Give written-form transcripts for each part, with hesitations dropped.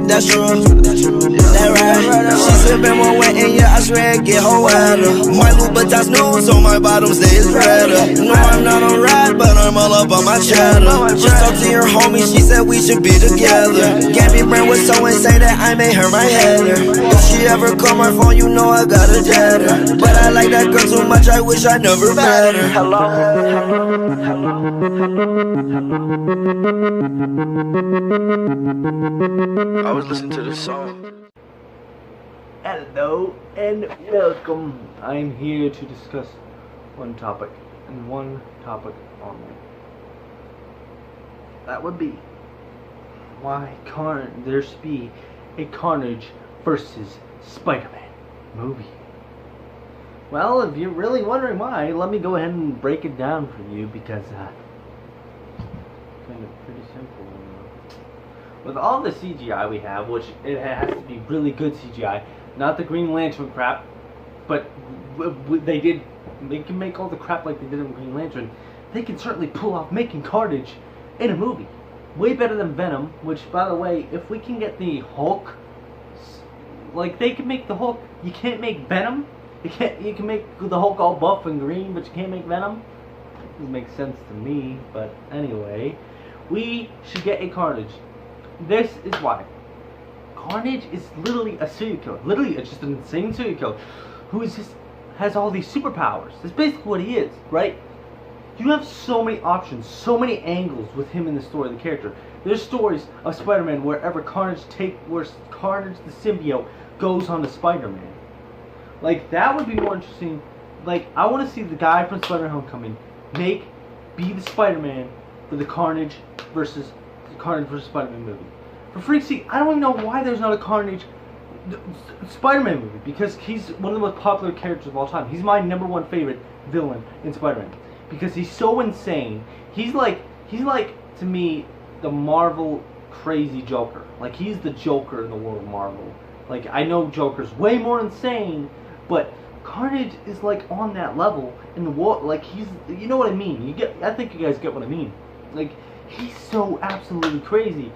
that's true. That right. She sippin' more wet and yeah, I swear it get her wetter. My Louboutins news on my bottom say it's redder. No, I'm not on ride, but I'm all up on my cheddar. Just talked to your homie, she said we should be together. Gabby Brand was so insane that I made her my header. If she ever call my phone, you know I got a jetter. But I like that girl too much, I wish I never met her. I was listening to this song. Hello and welcome. I'm here to discuss one topic and one topic only. That would be why there should be a Carnage versus Spider-Man movie. Well, if you're really wondering why, let me go ahead and break it down for you because it's kind of pretty simple. With all the CGI we have, which it has to be really good CGI, not the Green Lantern crap, but they can make all the crap like they did in Green Lantern. They can certainly pull off making Carnage in a movie. Way better than Venom, which, by the way, if we can get the Hulk, like, they can make the Hulk, you can't make Venom. You can make the Hulk all buff and green, but you can't make Venom. Doesn't make sense to me, but anyway, we should get a Carnage. This is why. Carnage is literally a serial killer. Literally, it's just an insane serial killer who is just has all these superpowers. That's basically what he is, right? You have so many options, so many angles with him in the story, the character. There's stories of Spider-Man where Carnage the symbiote goes on to Spider-Man. Like, that would be more interesting. Like, I want to see the guy from Spider-Man Homecoming be the Spider-Man for the Carnage versus Spider-Man movie. For freak's sake, I don't even know why there's not a Carnage Spider-Man movie, because he's one of the most popular characters of all time. He's my #1 favorite villain in Spider-Man because he's so insane. He's like to me the Marvel crazy Joker. Like, he's the Joker in the world of Marvel. Like, I know Joker's way more insane, but Carnage is like on that level in the world. Like, he's, you know what I mean? I think you guys get what I mean. Like, he's so absolutely crazy,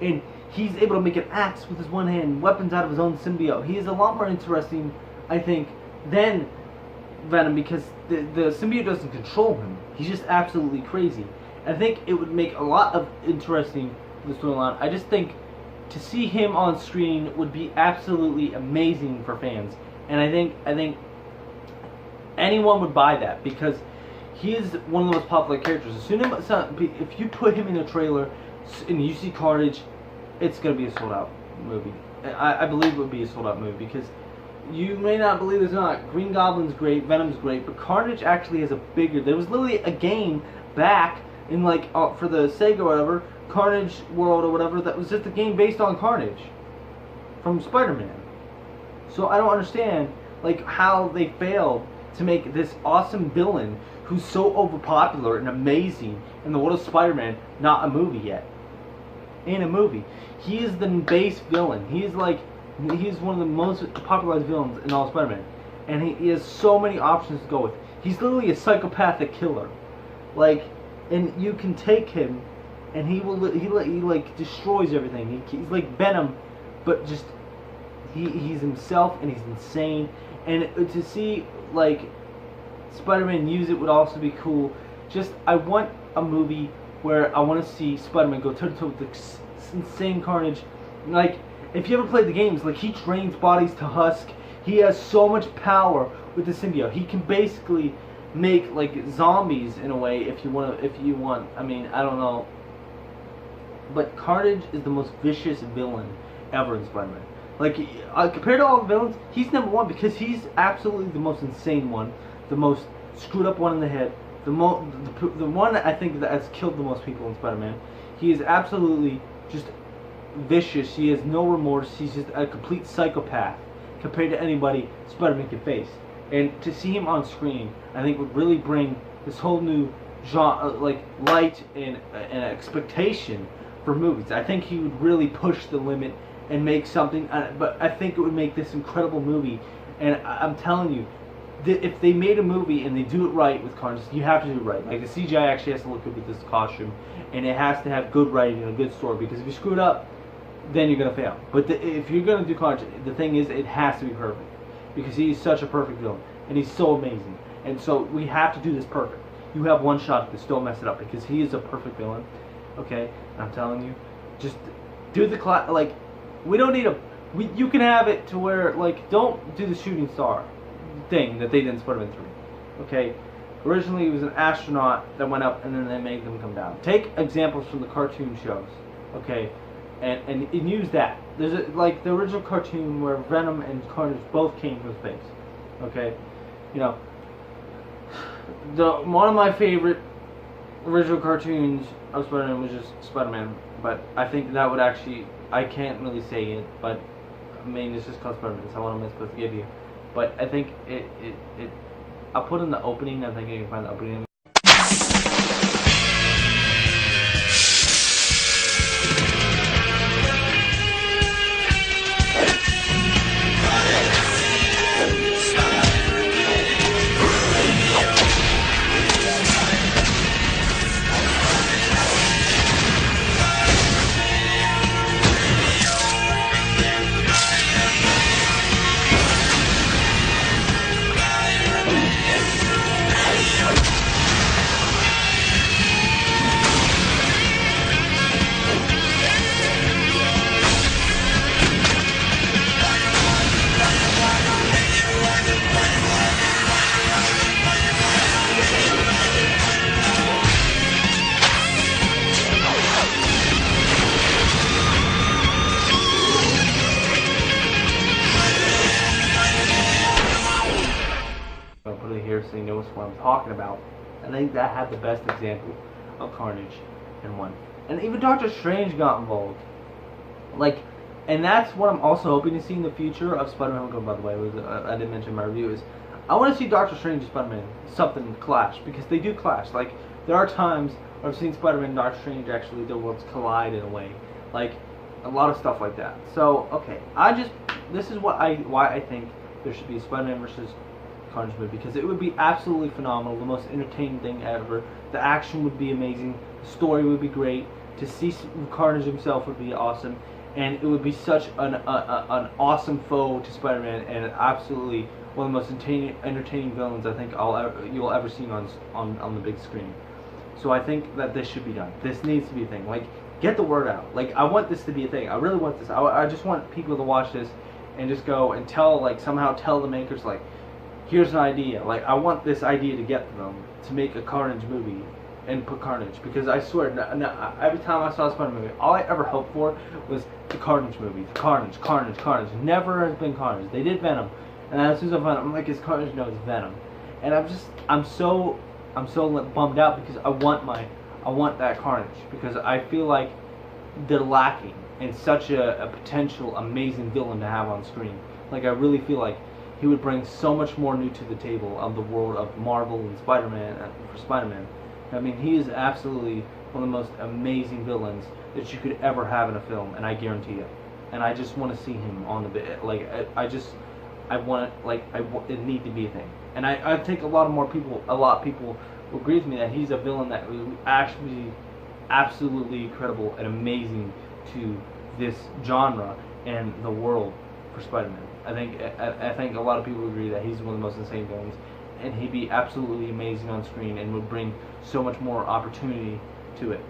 and he's able to make an axe with his one hand, weapons out of his own symbiote. He is a lot more interesting, I think, than Venom, because the symbiote doesn't control him. He's just absolutely crazy. I think it would make a lot of interesting for the storyline. I just think to see him on screen would be absolutely amazing for fans, and I think anyone would buy that because he is one of the most popular characters. If you put him in a trailer and you see Carnage, it's going to be a sold-out movie. I believe it would be a sold-out movie because you may not believe it's not. Green Goblin's great, Venom's great, but Carnage actually has a bigger... There was literally a game back in, like, for the Sega or whatever, Carnage World or whatever, that was just a game based on Carnage from Spider-Man. So I don't understand, like, how they failed to make this awesome villain who's so overpopular and amazing in the world of Spider-Man not a movie yet. In a movie. He is the base villain. He's one of the most popularized villains in all Spider-Man. And he has so many options to go with. He's literally a psychopathic killer. Like, and you can take him and he like destroys everything. He's like Venom, but just he's himself and he's insane. And to see like Spider-Man use it would also be cool. Just, I want a movie where I want to see Spider-Man go toe-to-toe with this insane Carnage. Like, if you ever played the games, like, he trains bodies to husk. He has so much power with the symbiote. He can basically make, like, zombies in a way if you want. I mean, I don't know. But Carnage is the most vicious villain ever in Spider-Man. Like, compared to all the villains, he's #1 because he's absolutely the most insane one, the most screwed up one in the head, the one I think that has killed the most people in Spider-Man. He is absolutely just vicious. He has no remorse. He's just a complete psychopath compared to anybody Spider-Man can face. And to see him on screen, I think would really bring this whole new genre, like, light and expectation for movies. I think he would really push the limit and make something, but I think it would make this incredible movie. And I'm telling you, if they made a movie and they do it right with Carnage, you have to do it right. Like, the CGI actually has to look good with this costume, and it has to have good writing and a good story, because if you screw it up, then you're gonna fail. But if you're gonna do Carnage, the thing is, it has to be perfect, because he's such a perfect villain, and he's so amazing. And so we have to do this perfect. You have one shot at this. Don't mess it up, because he is a perfect villain. Okay, and I'm telling you, just do the like. We don't need a. You can have it to where, like, don't do the shooting star thing that they did in Spider-Man 3. Okay, originally it was an astronaut that went up, and then they made them come down. Take examples from the cartoon shows. Okay. And use that. There's like the original cartoon where Venom and Carnage both came from space. Okay, you know, one of my favorite original cartoons of Spider-Man was just Spider-Man. But I think that would actually, I can't really say it, but I mean it's just called Spider-Man, so I want to give you. But I think I'll put in the opening. I think I can find the opening. I'll put it here so you know what I'm talking about. I think that had the best example of Carnage in one. And even Doctor Strange got involved. Like, and that's what I'm also hoping to see in the future of Spider-Man. By the way, I didn't mention in my review, is I want to see Doctor Strange and Spider-Man something clash, because they do clash. Like, there are times where I've seen Spider-Man and Doctor Strange actually their worlds collide in a way. Like, a lot of stuff like that. So, okay, this is why I think there should be a Spider-Man versus Carnage movie, because it would be absolutely phenomenal, the most entertaining thing ever. The action would be amazing, the story would be great, to see Carnage himself would be awesome, and it would be such an awesome foe to Spider-Man, and absolutely one of the most entertaining villains I think you'll ever see on the big screen. So I think that this should be done. This needs to be a thing. Like, get the word out. Like, I want this to be a thing. I really want this. I just want people to watch this and just go and somehow tell the makers, like, here's an idea. Like, I want this idea to get to them to make a Carnage movie and put Carnage, because I swear, every time I saw a Spider-Man movie, all I ever hoped for was the Carnage movie. The Carnage. Never has been Carnage. They did Venom, and as soon as I found out, I'm like, is Carnage? No, it's Venom. And I'm so bummed out, because I want that Carnage, because I feel like they're lacking in such a potential amazing villain to have on screen. Like, I really feel like he would bring so much more new to the table of the world of Marvel and Spider-Man, for Spider-Man. I mean, he is absolutely one of the most amazing villains that you could ever have in a film, and I guarantee it. And I just want to see him on the bit. Like, I want it. Like, it need to be a thing. And I think a lot of people will agree with me that he's a villain that would actually be absolutely incredible and amazing to this genre and the world for Spider-Man. I think a lot of people agree that he's one of the most insane villains, and he'd be absolutely amazing on screen and would bring so much more opportunity to it.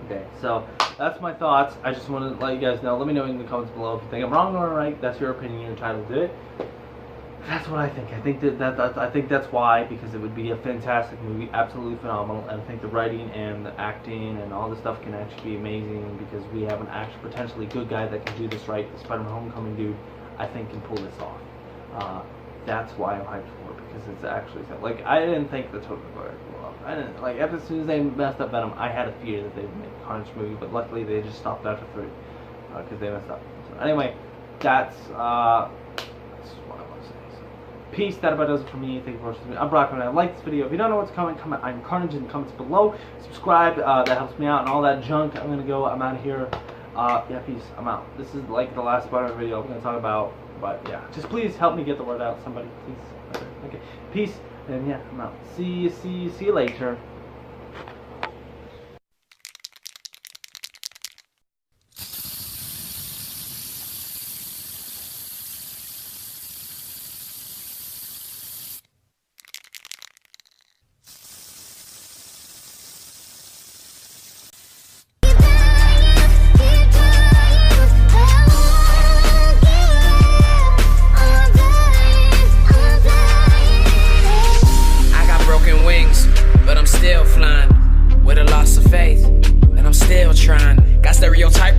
Okay, so that's my thoughts. I just want to let you guys know. Let me know in the comments below if you think I'm wrong or right. That's your opinion. You're entitled to it. That's what I think. I think that's why, because it would be a fantastic movie, absolutely phenomenal. And I think the writing and the acting and all this stuff can actually be amazing, because we have an actual potentially good guy that can do this right. The Spider-Man Homecoming dude, I think, can pull this off. That's why I'm hyped for it, because it's actually like, I didn't think the Tobey Maguire would pull off. I didn't, like, as soon as they messed up Venom, I had a fear that they would make a Carnage movie, but luckily they just stopped after 3 because they messed up. So anyway, that's what I want to say. So, peace. That about does it for me. Thank you for watching. I'm Brock, and I like this video. If you don't know what's coming, comment I'm Carnage in the comments below. Subscribe. That helps me out, and all that junk. I'm out of here. Yeah, peace. I'm out. This is like the last Spider-Man video I'm gonna talk about. But yeah, just please help me get the word out, somebody, please. Okay, peace, and yeah, I'm out. See you later.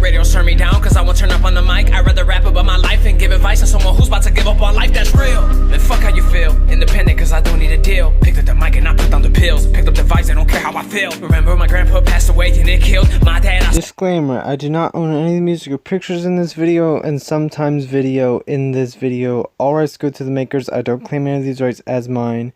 radios turn me down, cause I won't turn up on the mic. I'd rather rap about my life and give advice to someone who's about to give up on life that's real. Then fuck how you feel, independent cause I don't need a deal. Picked up the mic and I put down the pills. Picked up the vice, I don't care how I feel. Remember my grandpa passed away and it killed my dad. Disclaimer, I do not own any of the music or pictures in this video, and sometimes video in this video. All rights go to the makers. I don't claim any of these rights as mine.